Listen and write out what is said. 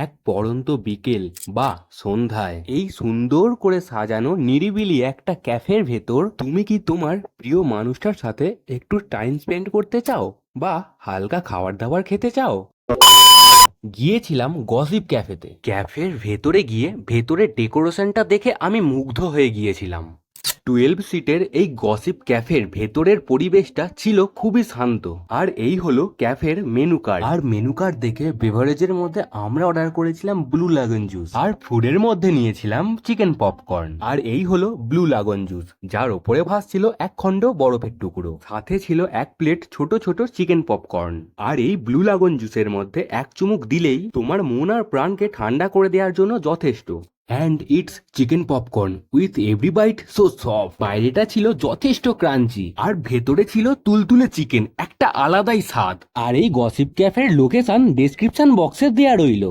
এক পড়ন্ত বিকেল বা সন্ধ্যায় এই সুন্দর করে সাজানো নিরিবিলি একটা ক্যাফের ভেতর তুমি কি তোমার প্রিয় মানুষটার সাথে একটু টাইম স্পেন্ড করতে চাও বা হালকা খাবার দাবার খেতে চাও? গিয়েছিলাম গসিপ ক্যাফেতে। ক্যাফের ভেতরে গিয়ে ভেতরের ডেকোরেশনটা দেখে আমি মুগ্ধ হয়ে গিয়েছিলাম। 12 সিটের এই গসিপ ক্যাফের ভেতরের পরিবেশটা ছিল খুবই শান্ত। আর এই হলো ক্যাফের মেনু কার্ড। আর মেনু কার্ড দেখে বেভারেজের মধ্যে আমরা অর্ডার করেছিলাম ব্লু লাগন জুস, আর ফুডের মধ্যে নিয়েছিলাম চিকেন পপকর্ন। আর এই হলো ব্লু লাগন জুস, যার ওপরে ভাসছিল এক খণ্ড বরফের টুকরো, সাথে ছিল এক প্লেট ছোট ছোট চিকেন পপকর্ন। আর এই ব্লু লাগন জুসের মধ্যে এক চুমুক দিলেই তোমার মন আর প্রাণকে ঠান্ডা করে দেওয়ার জন্য যথেষ্ট। And it's chicken popcorn with every bite so soft. বাইরেটা ছিল যথেষ্ট ক্রাঞ্চি আর ভেতরে ছিল তুলতুলে চিকেন, একটা আলাদাই স্বাদ। আর এই গসিপ ক্যাফের লোকেশন ডেসক্রিপশন বক্সে দেয়া রইল।